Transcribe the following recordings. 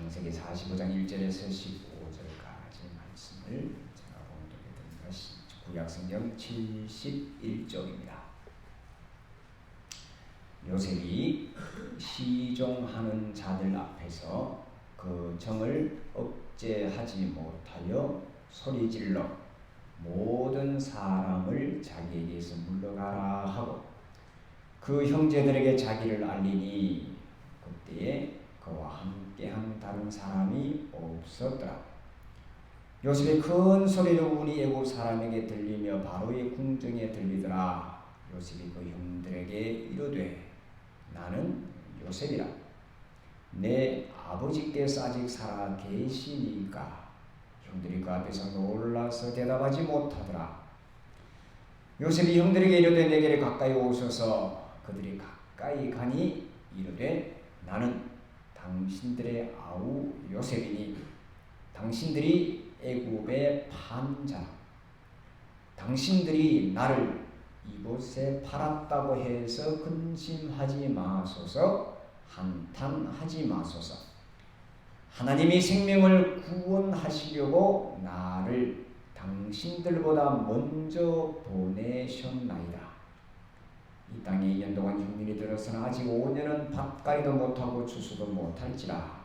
창세기 45장 1절에서 15절까지 말씀을 제가 봉독해 드린 것이 구약성경 71쪽입니다. 요셉이 시종하는 자들 앞에서 그 정을 억제하지 못하여 소리질러 모든 사람을 자기에게서 물러가라 하고 그 형제들에게 자기를 알리니 그때에 그와 함께한 다른 사람이 없었더라. 요셉이 큰 소리로 우리 애굽 사람에게 들리며 바로의 궁정에 들리더라. 요셉이 그 형들에게 이르되 나는 요셉이라. 내 아버지께서 아직 살아 계시니까. 형들이 그 앞에서 놀라서 대답하지 못하더라. 요셉이 형들에게 이르되 내게 가까이 오소서. 그들이 가까이 가니 이르되 나는 당신들의 아우 요셉이니 당신들이 애굽의 판자. 당신들이 나를 이곳에 팔았다고 해서 근심하지 마소서. 한탄하지 마소서. 하나님이 생명을 구원하시려고 나를 당신들보다 먼저 보내셨나이다. 이 땅에 연동한 흉년이 들어서는 아직 5년은 밭가리도 못하고 추수도 못할지라.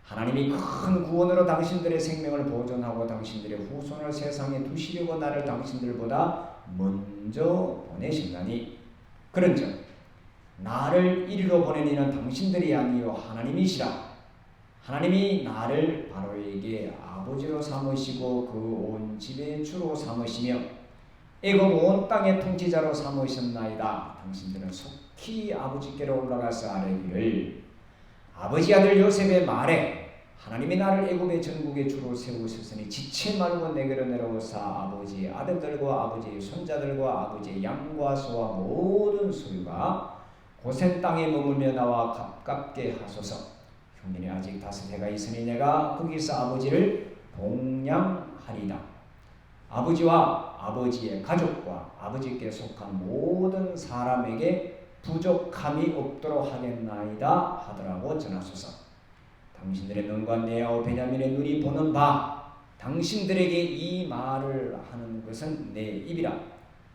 하나님이 큰 구원으로 당신들의 생명을 보존하고 당신들의 후손을 세상에 두시려고 나를 당신들보다 먼저 보내신다니. 그런즉 나를 이리로 보낸 이는 당신들이 아니요 하나님이시라. 하나님이 나를 바로에게 아버지로 삼으시고 그 온 집의 주로 삼으시며 애굽 온 땅의 통치자로 삼으셨나이다. 당신들은 속히 아버지께로 올라가서 아뢰기를 아버지 아들 요셉의 말에 하나님이 나를 애굽의 전국의 주로 세우셨으니 지체 말고 내게로 내려오사 아버지의 아들들과 아버지의 손자들과 아버지의 양과 소와 모든 소유가 고센 땅에 머물며 나와 가깝게 하소서. 형님이 아직 5해가 있으니 내가 거기서 아버지를 봉양하리다. 아버지와 아버지의 가족과 아버지께 속한 모든 사람에게 부족함이 없도록 하겠나이다 하더라고 전하소서. 당신들의 눈과 내 아우 베냐민의 눈이 보는 바 당신들에게 이 말을 하는 것은 내 입이라.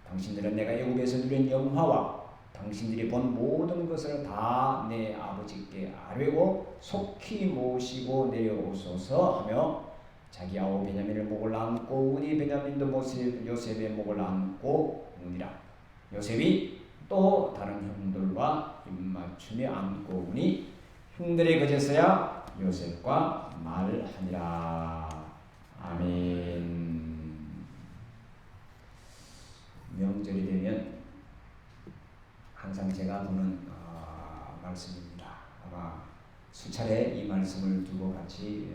당신들은 내가 애굽에서 누린 영화와 당신들이 본 모든 것을 다 내 아버지께 아뢰고 속히 모시고 내려오소서 하며 자기 아우 베냐민의 목을 안고 우니 베냐민도 요셉의 목을 안고 우니라. 요셉이 또 다른 형들과 입맞추며 안고 우니 형들이 그제서야 요셉과 말하니라. 아멘. 명절이 되면 항상 제가 보는 말씀입니다. 아마 수차례 이 말씀을 두고 같이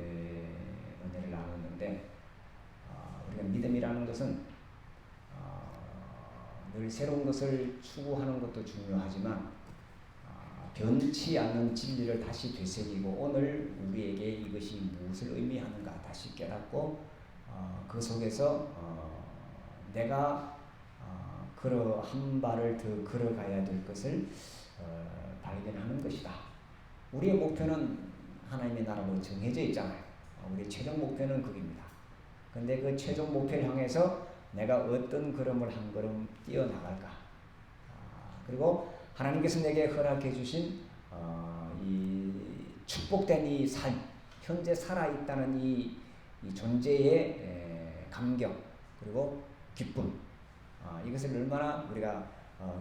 은혜를 나눴는데 우리가 믿음이라는 것은 늘 새로운 것을 추구하는 것도 중요하지만 변치 않는 진리를 다시 되새기고 오늘 우리에게 이것이 무엇을 의미하는가 다시 깨닫고 그 속에서 내가 걸어 한 발을 더 걸어가야 될 것을 발견하는 것이다. 우리의 목표는 하나님의 나라로 정해져 있잖아요. 우리의 최종 목표는 거기입니다. 근데 그 최종 목표를 향해서 내가 어떤 걸음을 한 걸음 뛰어나갈까. 그리고 하나님께서 내게 허락해 주신 이 축복된 이 삶, 현재 살아있다는 이 존재의 감격 그리고 기쁨, 이것을 얼마나 우리가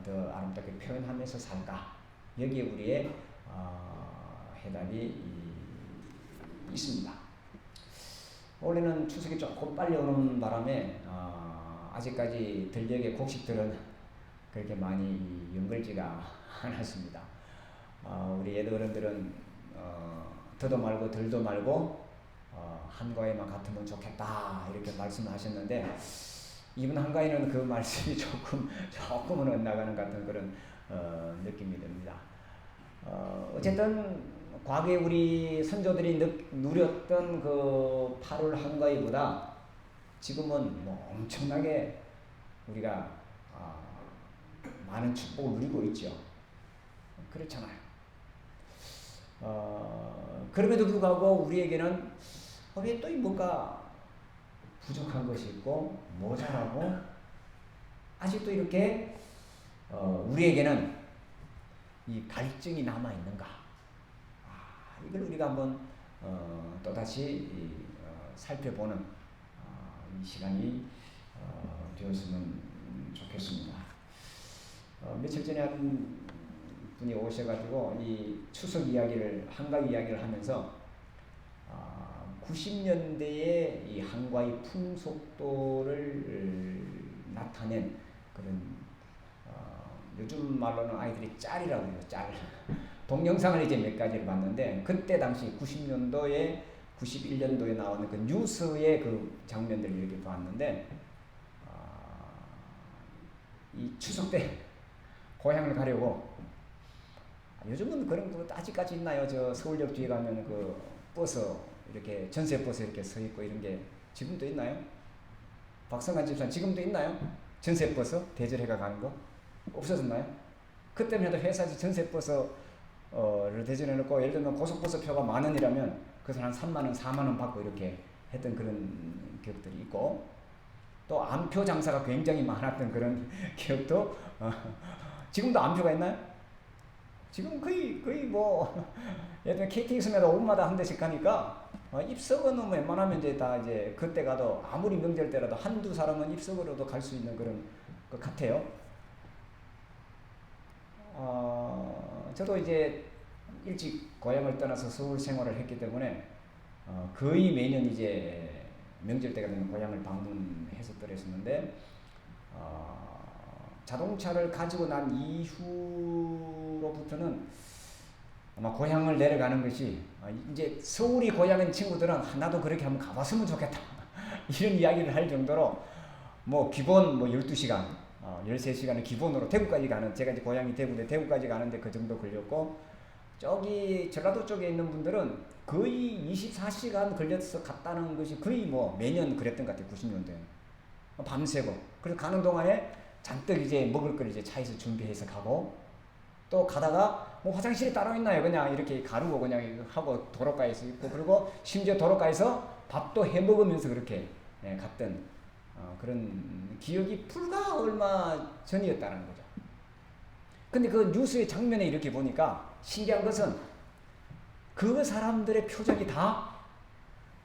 더 아름답게 표현하면서 살까. 여기에 우리의 해답이 있습니다. 올해는 추석이 조금 빨리 오는 바람에 아직까지 들녘의 곡식들은 그렇게 많이 연글지가 않았습니다. 우리 예도 어른들은 더도 말고 덜도 말고 한가위만 같으면 좋겠다 이렇게 말씀하셨는데 이번 한가위는 그 말씀이 조금은 엇나가는 같은 그런 느낌이 듭니다. 어쨌든 과거에 우리 선조들이 누렸던 그 8월 한가위보다 지금은 뭐 엄청나게 우리가 많은 축복을 누리고 있죠. 그렇잖아요. 그럼에도 불구하고 우리에게는 왜 또 뭔가 부족한 것이 있고 모자라고 아직도 이렇게 우리에게는 이 갈증이 남아 있는가? 이걸 우리가 한번 또다시 살펴보는 이 시간이 되었으면 좋겠습니다. 며칠 전에 한 분이 오셔가지고 이 추석 이야기를 한가위 이야기를 하면서 90년대의 이 한과의 풍속도를 나타낸 그런 요즘 말로는 아이들이 짤이라고 해요. 짤. 동영상을 이제 몇 가지를 봤는데 그때 당시 90년도에 91년도에 나오는 그 뉴스의 그 장면들을 이렇게 봤는데 이 추석 때 고향을 가려고 요즘은 그런 거 아직까지 있나요? 저 서울역 뒤에 가면 그 버스 이렇게 전세 버스 이렇게 서 있고 이런 게 지금도 있나요? 박성관 집사님 지금도 있나요? 전세 버스 대절해가 가는 거 없어졌나요? 그때만 해도 회사에서 전세 버스를 대절해 놓고 예를 들면 고속버스 표가 10,000원이라면 그래서 한 30,000원, 40,000원 받고 이렇게 했던 그런 기억들이 있고 또 암표 장사가 굉장히 많았던 그런 기억도 지금도 암표가 있나요? 지금 거의 뭐 예를 들면 KT 있으면 5분마다 한 대씩 가니까 입석은 웬만하면 이제 다 이제 그때 가도 아무리 명절 때라도 한두 사람은 입석으로도 갈 수 있는 그런 것 같아요. 저도 이제 일찍 고향을 떠나서 서울 생활을 했기 때문에 거의 매년 이제 명절 때가 되면 고향을 방문했었는데 자동차를 가지고 난 이후로부터는 아마 고향을 내려가는 것이 이제 서울이 고향인 친구들은 나도 그렇게 한번 가봤으면 좋겠다 이런 이야기를 할 정도로 뭐 기본 뭐 12시간 13시간을 기본으로 대구까지 가는 제가 이제 고향이 대구인데 대구까지 가는데 그 정도 걸렸고 저기 전라도 쪽에 있는 분들은 거의 24시간 걸려서 갔다는 것이 거의 뭐 매년 그랬던 것 같아요. 90년대에 밤새고 그래서 가는 동안에 잔뜩 이제 먹을 걸 이제 차에서 준비해서 가고 또 가다가 뭐 화장실이 따로 있나요? 그냥 이렇게 가르고 그냥 하고 도로가에서 있고 그리고 심지어 도로가에서 밥도 해 먹으면서 그렇게 갔던 그런 기억이 불과 얼마 전이었다는 거죠. 근데 그 뉴스의 장면에 이렇게 보니까 신기한 것은 그 사람들의 표정이 다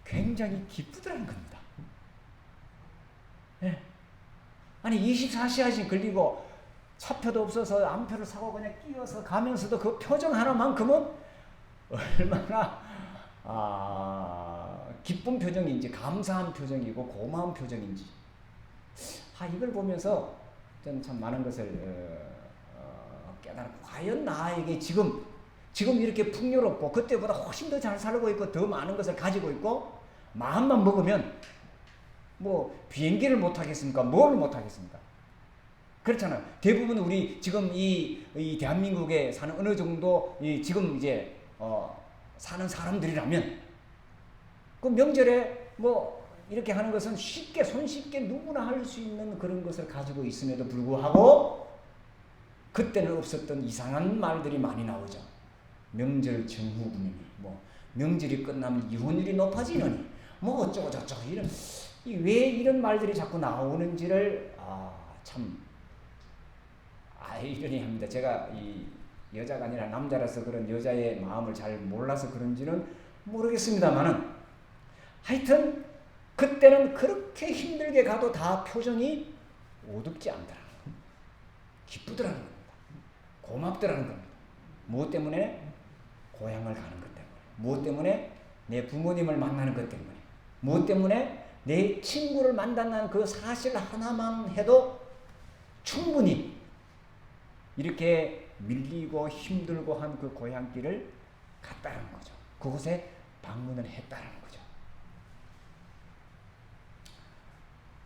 굉장히 기쁘더라는 겁니다. 네. 아니 24시간씩 걸리고 차표도 없어서 암표를 사고 그냥 끼어서 가면서도 그 표정 하나만큼은 얼마나 기쁜 표정인지 감사한 표정이고 고마운 표정인지 이걸 보면서 저는 참 많은 것을 깨달았고 과연 나에게 지금 이렇게 풍요롭고 그때보다 훨씬 더 잘 살고 있고 더 많은 것을 가지고 있고 마음만 먹으면 뭐 비행기를 못 하겠습니까? 뭘 못 하겠습니까? 그렇잖아요. 대부분 우리 지금 이 대한민국에 사는 어느 정도 지금 이제 사는 사람들이라면 그 명절에 뭐 이렇게 하는 것은 손쉽게 누구나 할 수 있는 그런 것을 가지고 있음에도 불구하고 그때는 없었던 이상한 말들이 많이 나오죠. 명절 정후군이니 뭐 명절이 끝나면 이혼율이 높아지느니 뭐 어쩌고 저쩌고 왜 이런 말들이 자꾸 나오는지를 참 이러니 합니다. 제가 이 여자가 아니라 남자라서 그런 여자의 마음을 잘 몰라서 그런지는 모르겠습니다만은 하여튼 그때는 그렇게 힘들게 가도 다 표정이 어둡지 않더라는 겁니다. 기쁘더라는 겁니다. 고맙더라는 겁니다. 무엇 때문에? 고향을 가는 것 때문에. 무엇 때문에? 내 부모님을 만나는 것 때문에. 무엇 때문에? 내 친구를 만난다는 그 사실 하나만 해도 충분히 이렇게 밀리고 힘들고 한 그 고향길을 갔다는 거죠. 그곳에 방문을 했다는 거죠.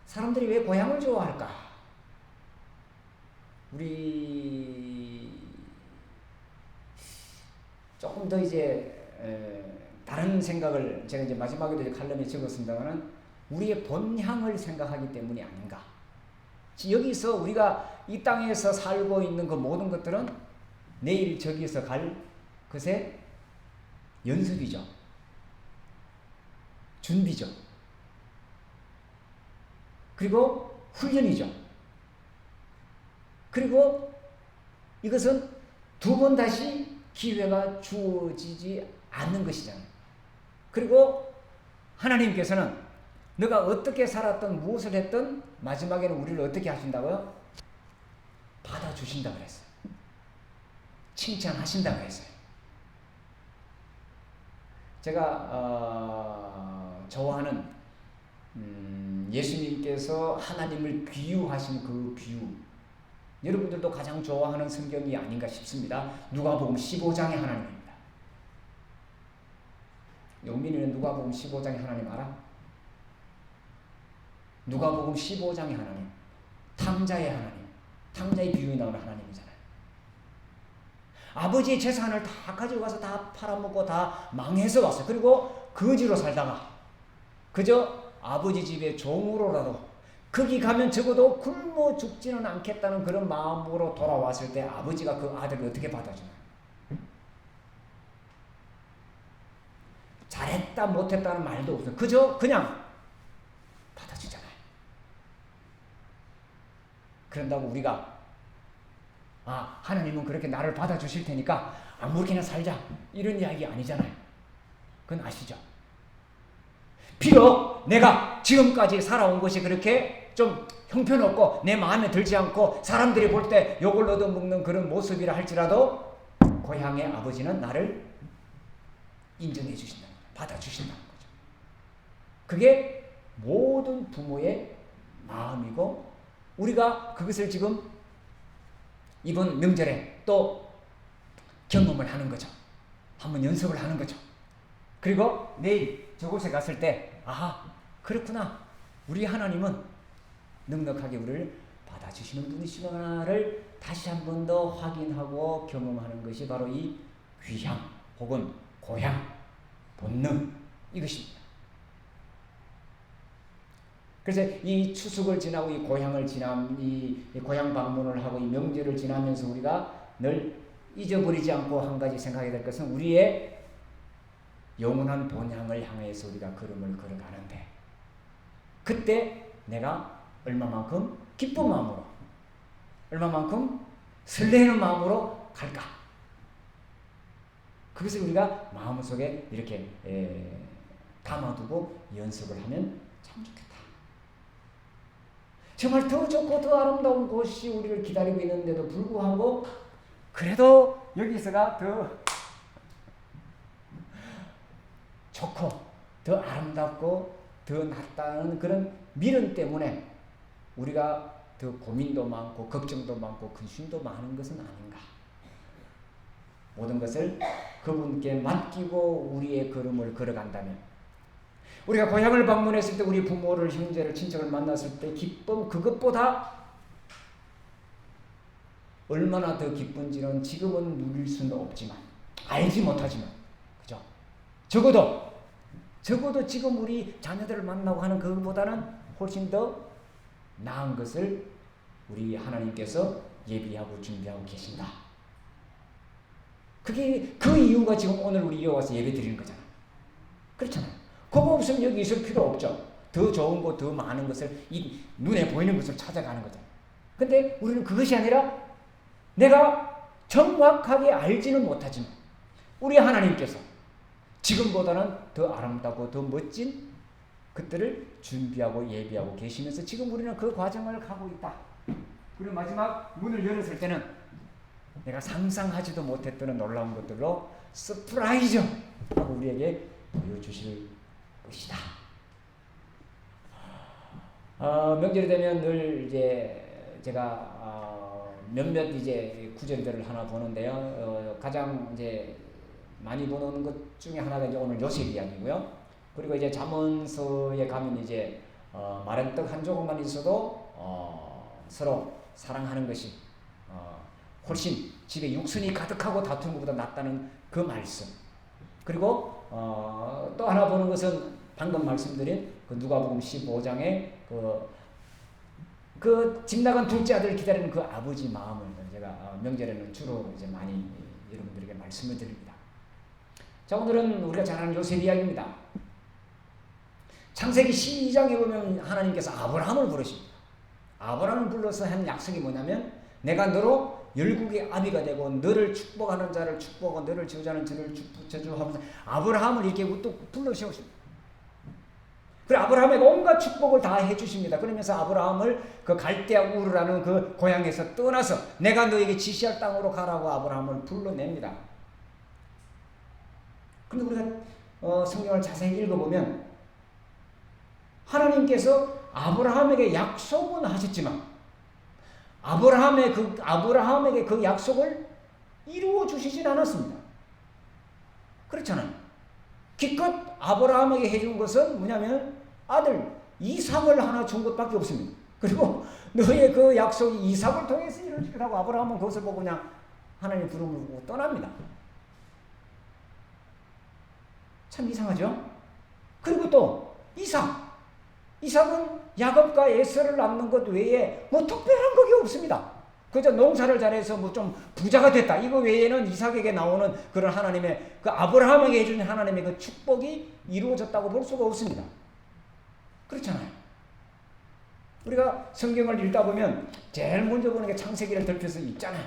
사람들이 왜 고향을 좋아할까? 우리 조금 더 이제 다른 생각을 제가 이제 마지막에도 이제 칼럼에 적었습니다만은 우리의 본향을 생각하기 때문이 아닌가. 여기서 우리가 이 땅에서 살고 있는 그 모든 것들은 내일 저기서 갈 것에 연습이죠. 준비죠. 그리고 훈련이죠. 그리고 이것은 두 번 다시 기회가 주어지지 않는 것이잖아요. 그리고 하나님께서는 너가 어떻게 살았든 무엇을 했든 마지막에는 우리를 어떻게 하신다고요? 받아주신다고 그랬어요. 칭찬하신다고 했어요. 제가 좋아하는 예수님께서 하나님을 비유하신 그 비유, 여러분들도 가장 좋아하는 성경이 아닌가 싶습니다. 누가복음 15장의 하나님입니다. 용민이는 누가복음 15장의 하나님 알아? 누가복음 15장의 하나님, 탕자의 하나님, 탕자의 비유에 나오는 하나님이잖아요. 아버지의 재산을 다 가져가서 다 팔아먹고 다 망해서 왔어요. 그리고 거지로 살다가 그저 아버지 집에 종으로라도 거기 가면 적어도 굶어 죽지는 않겠다는 그런 마음으로 돌아왔을 때 아버지가 그 아들을 어떻게 받아주나요? 잘했다 못했다는 말도 없어요. 그저 그냥 받아주잖아요. 그런다고 우리가 하나님은 그렇게 나를 받아주실 테니까 아무렇게나 살자 이런 이야기 아니잖아요. 그건 아시죠? 비록 내가 지금까지 살아온 것이 그렇게 좀 형편없고 내 마음에 들지 않고 사람들이 볼 때 욕을 얻어먹는 그런 모습이라 할지라도 고향의 아버지는 나를 인정해 주신다는 거예요. 받아주신다는 거죠. 그게 모든 부모의 마음이고 우리가 그것을 지금 이번 명절에 또 경험을 하는 거죠. 한번 연습을 하는 거죠. 그리고 내일 저곳에 갔을 때 그렇구나. 우리 하나님은 넉넉하게 우리를 받아주시는 분이시구나를 다시 한 번 더 확인하고 경험하는 것이 바로 이 귀향 혹은 고향 본능 이것입니다. 그래서 이 추석을 지나고 이 고향을 이 고향 방문을 하고 이 명절을 지나면서 우리가 늘 잊어버리지 않고 한 가지 생각해야 될 것은 우리의 영원한 본향을 향해서 우리가 걸음을 걸어가는데 그때 내가 얼마만큼 기쁜 마음으로 얼마만큼 설레는 마음으로 갈까? 그것을 우리가 마음속에 이렇게 담아두고 연습을 하면 참 좋겠다. 정말 더 좋고 더 아름다운 곳이 우리를 기다리고 있는데도 불구하고 그래도 여기서가 더 좋고 더 아름답고 더 낫다는 그런 미련 때문에 우리가 더 고민도 많고 걱정도 많고 근심도 많은 것은 아닌가. 모든 것을 그분께 맡기고 우리의 걸음을 걸어간다면 우리가 고향을 방문했을 때 우리 부모를 형제를 친척을 만났을 때 기쁨 그것보다 얼마나 더 기쁜지는 지금은 누릴 수는 없지만 알지 못하지만 그죠? 적어도 지금 우리 자녀들을 만나고 하는 그것보다는 훨씬 더 나은 것을 우리 하나님께서 예비하고 준비하고 계신다. 그게 그 이유가 지금 오늘 우리 이어 와서 예배 드리는 거잖아. 그렇잖아요. 그거 없으면 여기 있을 필요 없죠. 더 좋은 것, 더 많은 것을 이 눈에 보이는 것을 찾아가는 거잖아요. 근데 우리는 그것이 아니라 내가 정확하게 알지는 못하지만 우리 하나님께서 지금보다는 더 아름답고 더 멋진 것들을 준비하고 예비하고 계시면서 지금 우리는 그 과정을 가고 있다. 그리고 마지막 문을 열었을 때는 내가 상상하지도 못했던 놀라운 것들로 서프라이즈 하고 우리에게 보여주실 것이다. 명절이 되면 늘 이제 제가 몇몇 이제 구절들을 하나 보는데요. 가장 이제 많이 보는 것 중에 하나가 이제 오늘 요셉 이야기고요. 그리고 이제 잠언서에 가면 이제 마른 떡 한 조각만 있어도 서로 사랑하는 것이 훨씬 집에 육순이 가득하고 다투는 것보다 낫다는 그 말씀. 그리고 또 하나 보는 것은 방금 말씀드린 그 누가복음 15장에 그 집 나간 둘째 아들을 기다리는 그 아버지 마음을 제가 명절에는 주로 이제 많이 여러분들에게 말씀을 드립니다. 자, 오늘은 우리가 잘 아는 요셉 이야기입니다. 창세기 12장에 보면 하나님께서 아브라함을 부르십니다. 아브라함을 불러서 한 약속이 뭐냐면 내가 너로 열국의 아비가 되고 너를 축복하는 자를 축복하고 너를 저주하는 자를 저주하면서 아브라함을 이렇게 우뚝 불러세우십니다. 그리고 아브라함에게 온갖 축복을 다 해주십니다. 그러면서 아브라함을 그 갈대아 우르라는 그 고향에서 떠나서 내가 너에게 지시할 땅으로 가라고 아브라함을 불러냅니다. 그런데 우리가 성경을 자세히 읽어보면 하나님께서 아브라함에게 약속은 하셨지만 아브라함에게 그 약속을 이루어 주시진 않았습니다. 그렇잖아요. 기껏 아브라함에게 해준 것은 뭐냐면 아들 이삭을 하나 준 것밖에 없습니다. 그리고 너의 그 약속이 이삭을 통해서 이루어지겠다고 아브라함은 그것을 보고 그냥 하나님의 부름을 보고 떠납니다. 참 이상하죠? 그리고 또 이삭은 야곱과 에서를 낳는 것 외에 뭐 특별한 것이 없습니다. 그저 농사를 잘해서 뭐 좀 부자가 됐다. 이거 외에는 이삭에게 나오는 그런 하나님의 그 아브라함에게 해준 하나님의 그 축복이 이루어졌다고 볼 수가 없습니다. 그렇잖아요. 우리가 성경을 읽다 보면 제일 먼저 보는 게 창세기를 덮여서 있잖아요.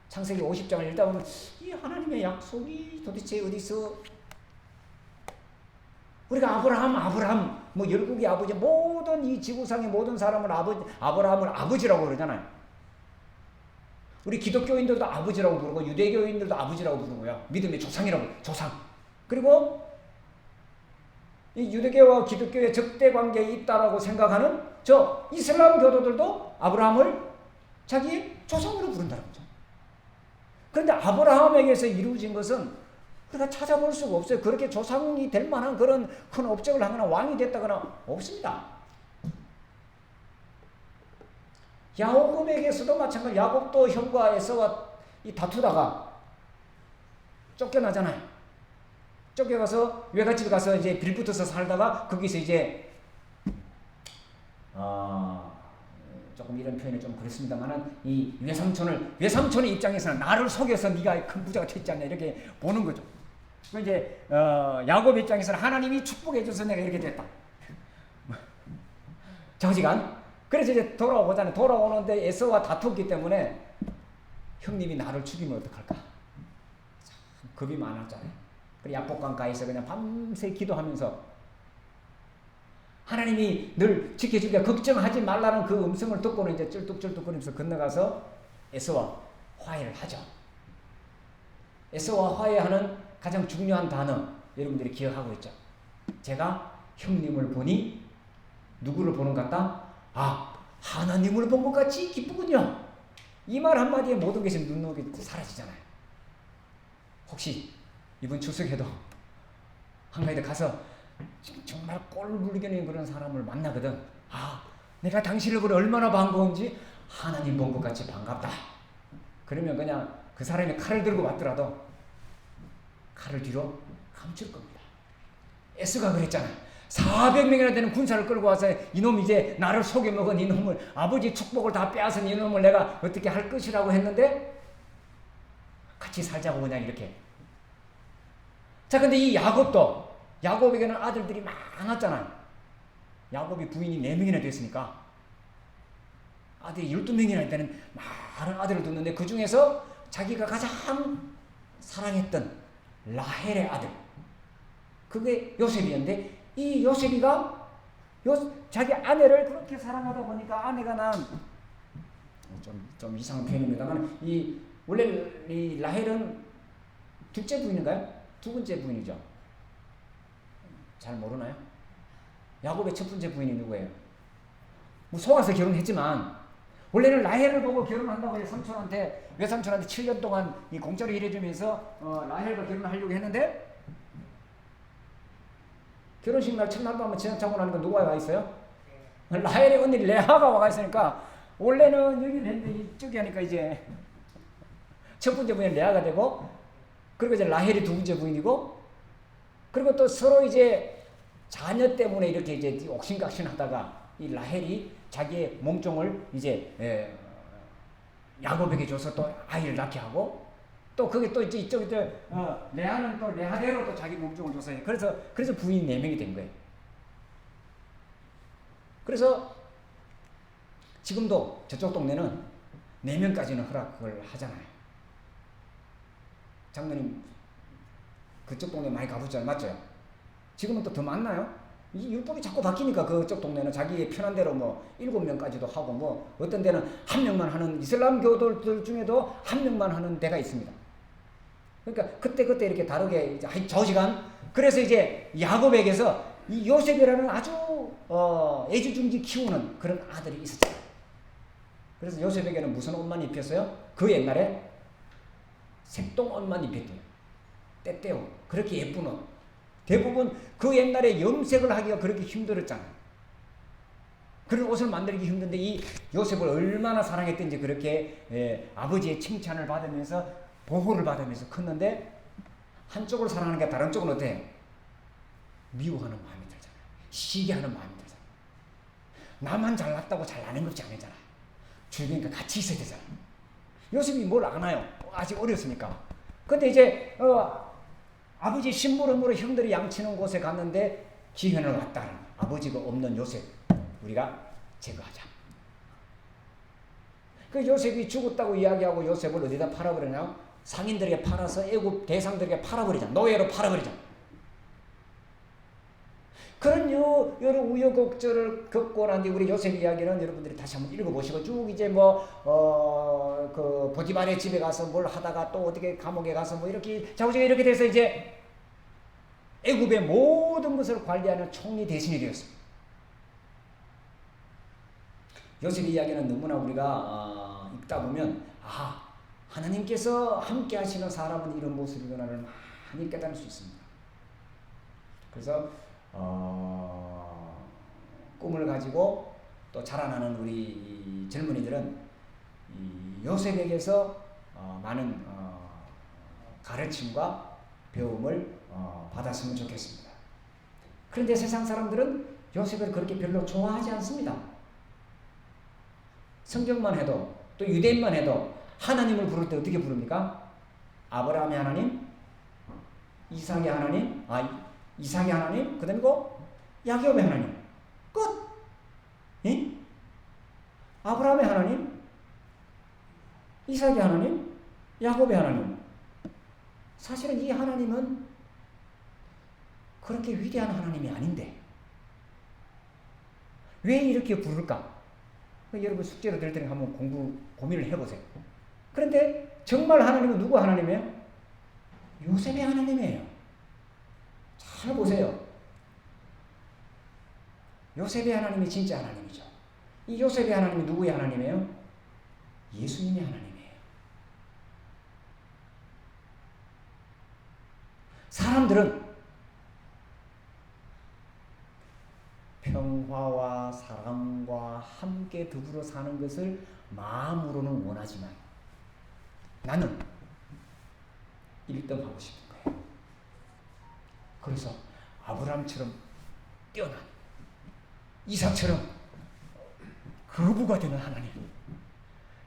창세기 50장을 읽다 보면 이 하나님의 약속이 도대체 어디서 우리가 아브라함 뭐 열국의 아버지 모든 이 지구상의 모든 사람을 아브라함을 아버지라고 그러잖아요. 우리 기독교인들도 아버지라고 부르고 유대교인들도 아버지라고 부르고요. 믿음의 조상이라고 조상. 그리고 이 유대교와 기독교의 적대 관계에 있다라고 생각하는 저 이슬람 교도들도 아브라함을 자기의 조상으로 부른다는 거죠. 그런데 아브라함에게서 이루어진 것은 우리가 찾아볼 수가 없어요. 그렇게 조상이 될 만한 그런 큰 업적을 하거나 왕이 됐다거나 없습니다. 야곱에게서도 마찬가지. 야곱도 형과 에서와 다투다가 쫓겨나잖아요. 쫓겨가서 외갓집에 가서 이제 빌붙어서 살다가 거기서 이제 조금 이런 표현이 좀 그렇습니다만은 이 외삼촌의 입장에서는 나를 속여서 네가 큰 부자가 됐지 않냐 이렇게 보는 거죠. 그 이제 야곱 입장에서는 하나님이 축복해줘서 내가 이렇게 됐다. 저지간. 그래서 이제 돌아오잖아요. 돌아오는데 에서와 다퉜기 때문에 형님이 나를 죽이면 어떡할까? 참 겁이 많았잖아요. 그리고 야복강가에서 그냥 밤새 기도하면서 하나님이 늘 지켜주기가 걱정하지 말라는 그 음성을 듣고는 이제 쩔뚝쩔뚝거리면서 건너가서 에서와 화해를 하죠. 에서와 화해하는 가장 중요한 단어 여러분들이 기억하고 있죠. 제가 형님을 보니 누구를 보는 것 같다? 하나님을 본 것 같이 기쁘군요. 이 말 한마디에 모든 것이 눈높이 사라지잖아요. 혹시 이번 추석에도 한가위에 가서 정말 꼴불견인 그런 사람을 만나거든. 내가 당신을 보니 얼마나 반가운지 하나님 본 것 같이 반갑다. 그러면 그냥 그 사람이 칼을 들고 왔더라도 칼을 뒤로 감출 겁니다. 에스가 그랬잖아요. 400명이나 되는 군사를 끌고 와서 이놈 이제 나를 속여먹은 이놈을 아버지 축복을 다 빼앗은 이놈을 내가 어떻게 할 것이라고 했는데 같이 살자고 그냥 이렇게. 자, 근데 이 야곱에게는 아들들이 많았잖아요. 야곱이 부인이 4명이나 됐으니까 아들이 12명이나 되는 많은 아들을 뒀는데 그 중에서 자기가 가장 사랑했던 라헬의 아들 그게 요셉이었는데 이 요셉이가 자기 아내를 그렇게 사랑하다 보니까 아내가 좀 이상한 표현입니다만 원래 이 라헬은 둘째 부인인가요? 두 번째 부인이죠. 잘 모르나요? 야곱의 첫 번째 부인이 누구예요? 뭐 속아서 결혼했지만 원래는 라헬을 보고 결혼한다고 외삼촌한테 7년 동안 이 공짜로 일해주면서 라헬과 결혼하려고 했는데 결혼식 날 첫날 밤에 저녁 나니까 누가 와 있어요? 라헬의 언니 레아가 와 있으니까 원래는 여기를 했는데 이쪽에 하니까 이제 첫 번째 부인은 레아가 되고 그리고 이제 라헬이 두 번째 부인이고 그리고 또 서로 이제 자녀 때문에 이렇게 이제 옥신각신하다가 이 라헬이 자기의 몸종을 이제 야곱에게 줘서 또 아이를 낳게 하고 또 그게 또 이제 이쪽 레아는 또 레아대로 또 자기 몸종을 조사해. 그래서 부인이 4명이 된 거예요. 그래서 지금도 저쪽 동네는 4명까지는 허락을 하잖아요. 장로님 그쪽 동네 많이 가보셨잖아요. 맞죠? 지금은 또 더 많나요? 이 율법이 자꾸 바뀌니까 그쪽 동네는 자기의 편한 대로 뭐 7명까지도 하고 뭐 어떤 데는 1명만 하는 이슬람 교도들 중에도 1명만 하는 데가 있습니다. 그러니까 그때 이렇게 다르게 이제 저시간 그래서 이제 야곱에게서 이 요셉이라는 아주 애지중지 키우는 그런 아들이 있었잖아요. 그래서 요셉에게는 무슨 옷만 입혔어요? 그 옛날에 색동 옷만 입혔대요. 때때요. 그렇게 예쁜 옷. 대부분 그 옛날에 염색을 하기가 그렇게 힘들었잖아요. 그런 옷을 만들기 힘든데 이 요셉을 얼마나 사랑했던지 그렇게 아버지의 칭찬을 받으면서 보호를 받으면서 컸는데 한쪽을 사랑하는 게 다른 쪽은 어때요? 미워하는 마음이 들잖아요. 시기하는 마음이 들잖아요. 나만 잘났다고 잘나는 것이 아니잖아요. 주변과 같이 있어야 되잖아요. 요셉이 뭘 아나요? 아직 어렸으니까. 근데 이제 아버지 심부름으로 형들이 양치는 곳에 갔는데 기회는 왔다. 아버지가 없는 요셉 우리가 제거하자. 그 요셉이 죽었다고 이야기하고 요셉을 어디다 팔아버리냐? 상인들에게 팔아서 애굽 대상들에게 팔아버리자. 노예로 팔아버리자. 그런 여러 우여곡절을 겪고 난 뒤 우리 요셉 이야기는 여러분들이 다시 한번 읽어보시고 쭉 이제 그 보디발의 집에 가서 뭘 하다가 또 어떻게 감옥에 가서 뭐 이렇게 자우지가 이렇게 돼서 이제 애굽의 모든 것을 관리하는 총리 대신이 되었습니다. 요셉의 이야기는 너무나 우리가 읽다 보면 하나님께서 함께 하시는 사람은 이런 모습이구나를 많이 깨달을 수 있습니다. 그래서 꿈을 가지고 또 자라나는 우리 젊은이들은 이 요셉에게서 많은 가르침과 배움을 받았으면 좋겠습니다. 그런데 세상 사람들은 요셉을 그렇게 별로 좋아하지 않습니다. 성경만 해도 또 유대인만 해도 하나님을 부를 때 어떻게 부릅니까? 아브라함의 하나님, 이삭의 하나님, 이삭의 하나님, 그 다음에 야곱의 하나님. 끝! 예? 아브라함의 하나님, 이삭의 하나님, 야곱의 하나님. 사실은 이 하나님은 그렇게 위대한 하나님이 아닌데 왜 이렇게 부를까? 여러분 숙제로 될 때는 한번 고민을 해보세요. 그런데 정말 하나님은 누구 하나님이에요? 요셉의 하나님이에요. 잘 보세요. 요셉의 하나님이 진짜 하나님이죠. 이 요셉의 하나님이 누구의 하나님이에요? 예수님의 하나님이에요. 사람들은 평화와 사랑과 함께 더불어 사는 것을 마음으로는 원하지만 나는 1등 하고 싶은 거예요. 그래서 아브라함처럼 뛰어난 이삭처럼 거부가 되는 하나님,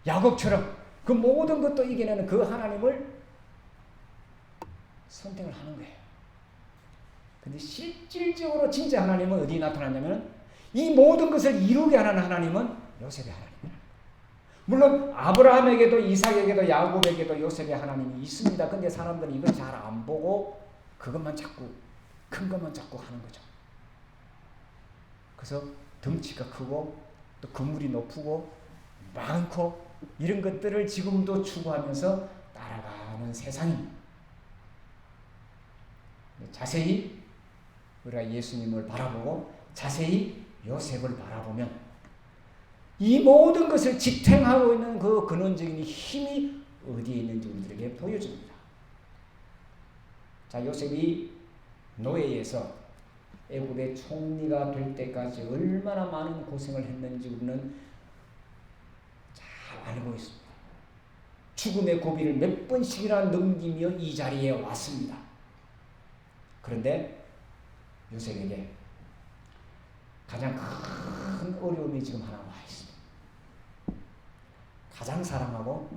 야곱처럼 그 모든 것도 이겨내는 그 하나님을 선택을 하는 거예요. 근데 실질적으로 진짜 하나님은 어디 나타났냐면 이 모든 것을 이루게 하는 하나님은 요셉의 하나님이에요. 물론 아브라함에게도 이삭에게도 야곱에게도 요셉의 하나님이 있습니다. 근데 사람들은 이걸 잘 안 보고 그것만 자꾸 큰 것만 자꾸 하는 거죠. 그래서 덩치가 크고 또 건물이 높고 많고 이런 것들을 지금도 추구하면서 따라가는 세상입니다. 자세히 우리가 예수님을 바라보고 자세히 요셉을 바라보면 이 모든 것을 지탱하고 있는 그 근원적인 힘이 어디에 있는지 우리들에게 보여줍니다. 자, 요셉이 노예에서 애굽의 총리가 될 때까지 얼마나 많은 고생을 했는지 우리는 잘 알고 있습니다. 죽음의 고비를 몇 번씩이나 넘기며 이 자리에 왔습니다. 그런데 요셉에게 가장 큰 어려움이 지금 하나 와 있습니다. 가장 사랑하고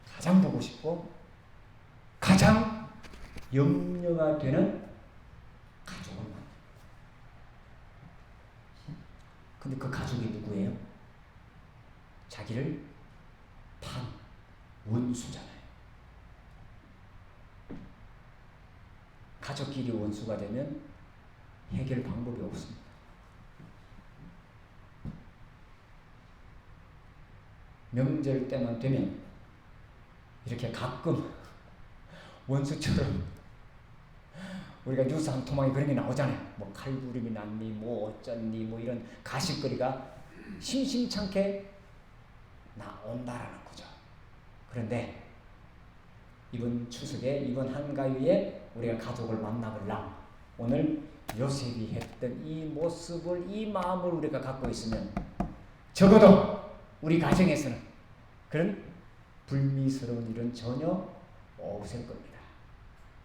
가장 보고 싶고 가장 염려가 되는 가족을 만나. 근데 그 가족이 누구예요? 자기를 판 원수잖아요. 가족끼리 원수가 되면 해결 방법이 없습니다. 명절 때만 되면 이렇게 가끔 원수처럼 우리가 뉴스 한 토막에 그런 게 나오잖아요. 뭐 칼부림이 났니, 뭐 어쩌니, 뭐 이런 가십거리가 심심찮게 나온다라는 거죠. 그런데 이번 추석에, 이번 한가위에 우리가 가족을 만나보려면 오늘 요셉이 했던 이 모습을, 이 마음을 우리가 갖고 있으면 적어도 우리 가정에서는 그런 불미스러운 일은 전혀 없을 겁니다.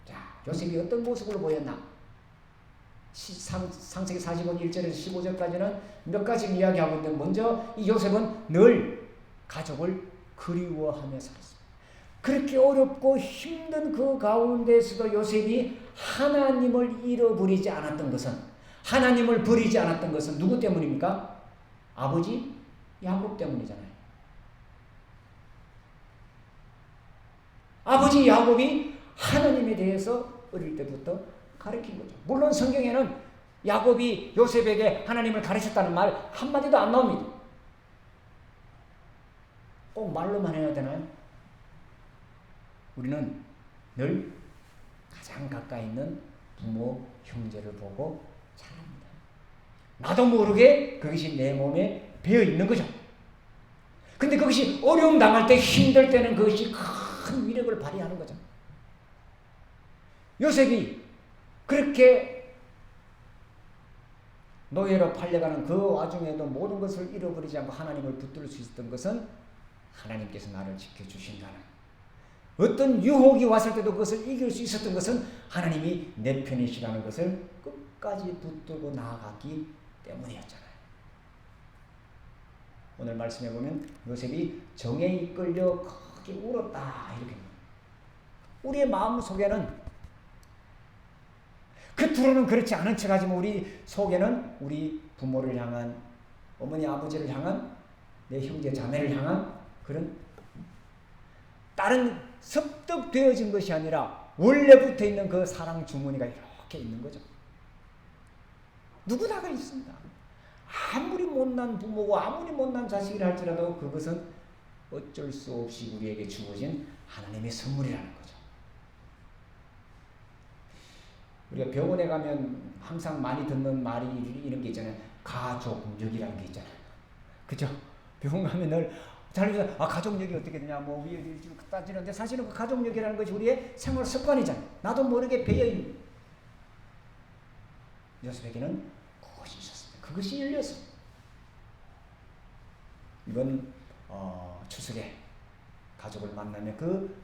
자, 요셉이 어떤 모습을 보였나? 창세기 45장 1절에서 15절까지는 몇 가지 이야기하고 있는데, 먼저 이 요셉은 늘 가족을 그리워하며 살았습니다. 그렇게 어렵고 힘든 그 가운데서도 요셉이 하나님을 잃어버리지 않았던 것은, 하나님을 버리지 않았던 것은 누구 때문입니까? 아버지 야곱 때문이잖아요. 아버지 야곱이 하나님에 대해서 어릴 때부터 가르친 거죠. 물론 성경에는 야곱이 요셉에게 하나님을 가르쳤다는 말 한마디도 안 나옵니다. 꼭 말로만 해야 되나요? 우리는 늘 가장 가까이 있는 부모, 형제를 보고 자랍니다. 나도 모르게 그것이 내 몸에 배어 있는 거죠. 근데 그것이 어려움 당할 때, 힘들 때는 그것이 큰 위력을 발휘하는 거죠. 요셉이 그렇게 노예로 팔려가는 그 와중에도 모든 것을 잃어버리지 않고 하나님을 붙들 수 있었던 것은 하나님께서 나를 지켜주신다는, 어떤 유혹이 왔을 때도 그것을 이길 수 있었던 것은 하나님이 내 편이시라는 것을 끝까지 붙들고 나아갔기 때문이었잖아요. 오늘 말씀해 보면 요셉이 정에 이끌려 크게 울었다 이렇게. 우리의 마음 속에는, 겉으로는 그렇지 않은 척하지만 우리 속에는 우리 부모를 향한, 어머니 아버지를 향한, 내 형제 자매를 향한 그런 다른 습득되어진 것이 아니라 원래 붙어 있는 그 사랑 주머니가 이렇게 있는 거죠. 누구나가 있습니다. 아무리 못난 부모고 아무리 못난 자식이라 할지라도 그것은 어쩔 수 없이 우리에게 주어진 하나님의 선물이라는 거죠. 우리가 병원에 가면 항상 많이 듣는 말이 이런 게 있잖아요. 가족력이라는 게 있잖아요. 그죠? 병원 가면 늘 가족력이 어떻게 되냐, 뭐, 따지는데 사실은 그 가족력이라는 것이 우리의 생활 습관이잖아요. 나도 모르게 배어있는. 요셉에게는 그것이 있었습니다. 그것이 열렸습니다. 이번 추석에 가족을 만나면 그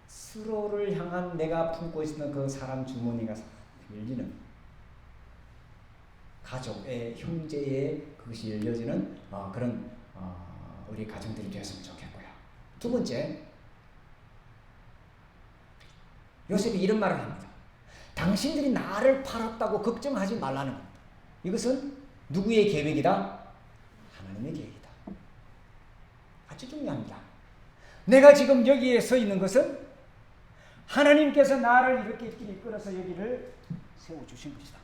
서로를 향한 내가 품고 있었던 그 사랑 주머니가 열리는, 가족의, 형제의 그것이 열려지는 그런 우리 가정들이 되었으면 좋겠고요. 두 번째, 요셉이 이런 말을 합니다. 당신들이 나를 팔았다고 걱정하지 말라는 겁니다. 이것은 누구의 계획이다? 하나님의 계획이다. 아주 중요합니다. 내가 지금 여기에 서 있는 것은 하나님께서 나를 이렇게 이끌어서 여기를 세워주신 것이다.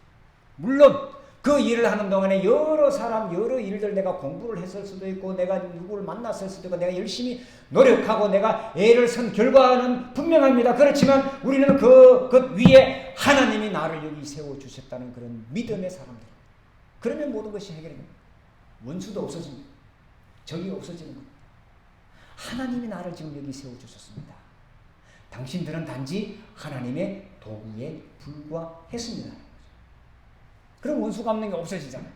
물론 그 일을 하는 동안에 여러 사람, 여러 일들, 내가 공부를 했을 수도 있고, 내가 누구를 만났을 수도 있고, 내가 열심히 노력하고 내가 애를 쓴 결과는 분명합니다. 그렇지만 우리는 그 위에 하나님이 나를 여기 세워주셨다는 그런 믿음의 사람들. 그러면 모든 것이 해결됩니다. 원수도 없어집니다. 적이 없어지는 겁니다. 하나님이 나를 지금 여기 세워주셨습니다. 당신들은 단지 하나님의 도구에 불과했습니다. 그럼 원수 갚는 게 없어지잖아요.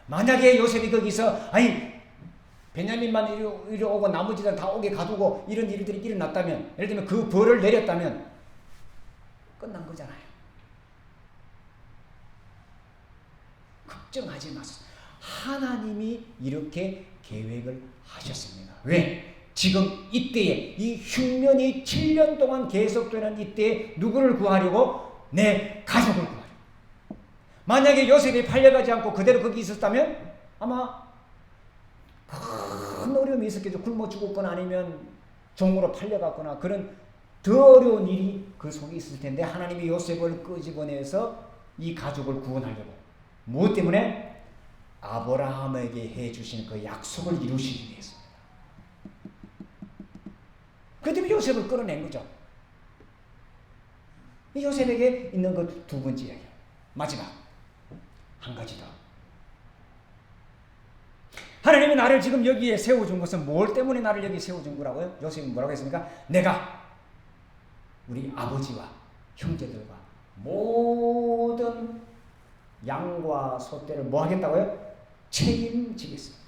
만약에 요셉이 거기서 베냐민만 이리 오고 나머지는 다 오게 가두고 이런 일들이 일어났다면, 예를 들면 그 벌을 내렸다면 끝난 거잖아요. 걱정하지 마세요. 하나님이 이렇게 계획을 하셨습니다. 왜? 지금 이때에 이 흉년이 7년 동안 계속되는 이때에 누구를 구하려고? 내 가족을 구하려고. 만약에 요셉이 팔려가지 않고 그대로 거기 있었다면 아마 큰 어려움이 있었겠죠. 굶어 죽었거나 아니면 종으로 팔려갔거나 그런 더 어려운 일이 그 속에 있을 텐데 하나님이 요셉을 끄집어내서 이 가족을 구원하려고. 무엇 때문에? 아브라함에게 해주신 그 약속을 이루시기 위해서입니다. 그 때문에 요셉을 끌어낸 거죠. 이 요셉에게 있는 그 두 번째 이야기. 마지막 한 가지 더. 하나님이 나를 지금 여기에 세워준 것은 뭘 때문에 나를 여기 세워준 거라고요? 요셉이 뭐라고 했습니까? 내가 우리 아버지와 형제들과 모든 양과 소떼를 뭐 하겠다고요? 책임지겠습니다.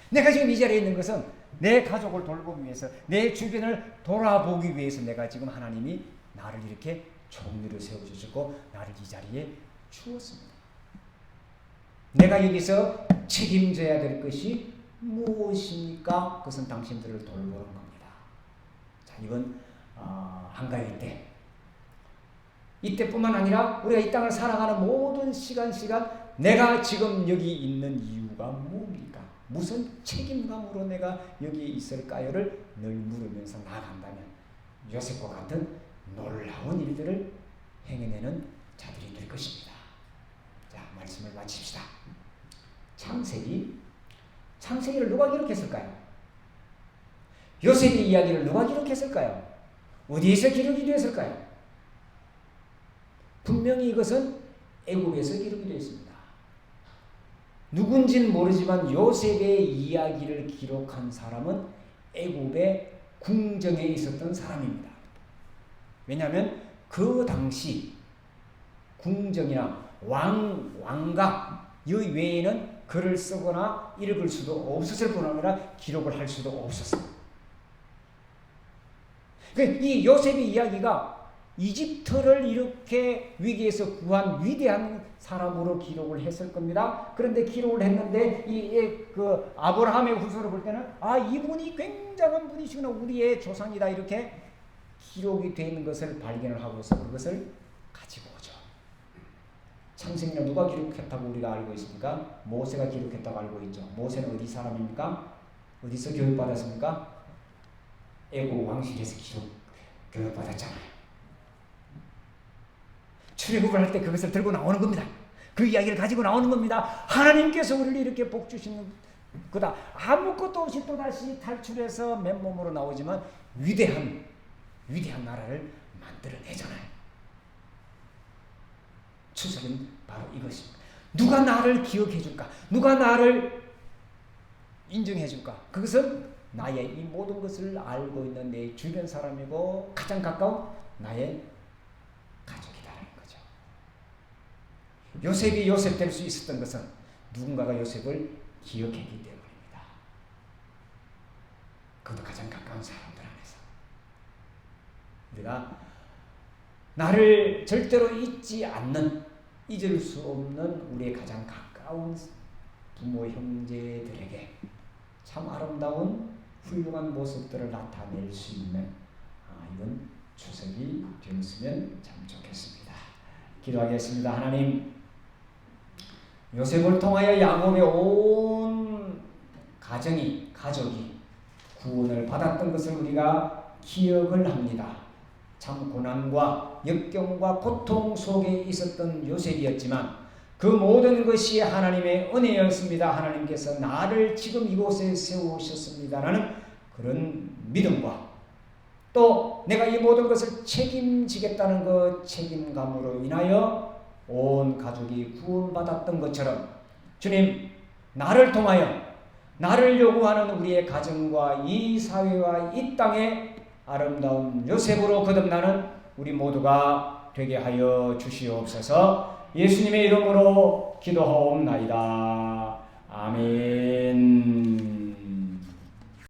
내가 지금 이 자리에 있는 것은 내 가족을 돌보기 위해서, 내 주변을 돌아보기 위해서 내가 지금 하나님이 나를 이렇게 총리로 세워주시고 나를 이 자리에 주었습니다. 내가 여기서 책임져야 될 것이 무엇입니까? 그것은 당신들을 돌보는 겁니다. 자, 이번 한가위 때, 이때뿐만 아니라 우리가 이 땅을 살아가는 모든 시간 내가 지금 여기 있는 이유가 뭡니까? 무슨 책임감으로 내가 여기 있을까요를 늘 물으면서 나아간다면 요셉과 같은 놀라운 일들을 행해내는 자들이 될 것입니다. 자, 말씀을 마칩시다. 창세기를 누가 기록했을까요? 요셉의 이야기를 누가 기록했을까요? 어디에서 기록이 되었을까요? 분명히 이것은 애굽에서 기록이 되어 있습니다. 누군지는 모르지만 요셉의 이야기를 기록한 사람은 애굽의 궁정에 있었던 사람입니다. 왜냐하면 그 당시 궁정이나 왕가 이 외에는 글을 쓰거나 읽을 수도 없었을 뿐 아니라 기록을 할 수도 없었어요. 이 요셉의 이야기가 이집트를 이렇게 위기에서 구한 위대한 사람으로 기록을 했을 겁니다. 그런데 기록을 했는데 그 아브라함의 후손을 볼 때는 이분이 굉장한 분이시구나, 우리의 조상이다, 이렇게 기록이 되어 있는 것을 발견을 하고서 그것을 가지고 오죠. 창세기는 누가 기록했다고 우리가 알고 있습니까? 모세가 기록했다고 알고 있죠. 모세는 어디 사람입니까? 어디서 교육받았습니까? 애굽 왕실에서 교육받았잖아요. 출애굽을 할 때 그것을 들고 나오는 겁니다. 그 이야기를 가지고 나오는 겁니다. 하나님께서 우리를 이렇게 복 주시는 거다. 아무것도 없이 또다시 탈출해서 맨몸으로 나오지만 위대한 나라를 만들어내잖아요. 추석은 바로 이것입니다. 누가 나를 기억해 줄까? 누가 나를 인정해 줄까? 그것은 나의 이 모든 것을 알고 있는 내 주변 사람이고 가장 가까운 나의 가족이다라는 거죠. 요셉이 요셉 될 수 있었던 것은 누군가가 요셉을 기억했기 때문입니다. 그것도 가장 가까운 사람들 안에서. 우리가 나를 절대로 잊을 수 없는 우리의 가장 가까운 부모 형제들에게 참 아름다운 훌륭한 모습들을 나타낼 수 있는 이번 추석이 되었으면 참 좋겠습니다. 기도하겠습니다. 하나님, 요셉을 통하여 야곱의 온 가족이 구원을 받았던 것을 우리가 기억을 합니다. 참 고난과 역경과 고통 속에 있었던 요셉이었지만 그 모든 것이 하나님의 은혜였습니다. 하나님께서 나를 지금 이곳에 세우셨습니다라는 그런 믿음과 또 내가 이 모든 것을 책임지겠다는 그 책임감으로 인하여 온 가족이 구원받았던 것처럼 주님, 나를 통하여 나를 요구하는 우리의 가정과 이 사회와 이 땅에 아름다운 요셉으로 거듭나는 우리 모두가 되게 하여 주시옵소서. 예수님의 이름으로 기도하옵나이다. 아멘.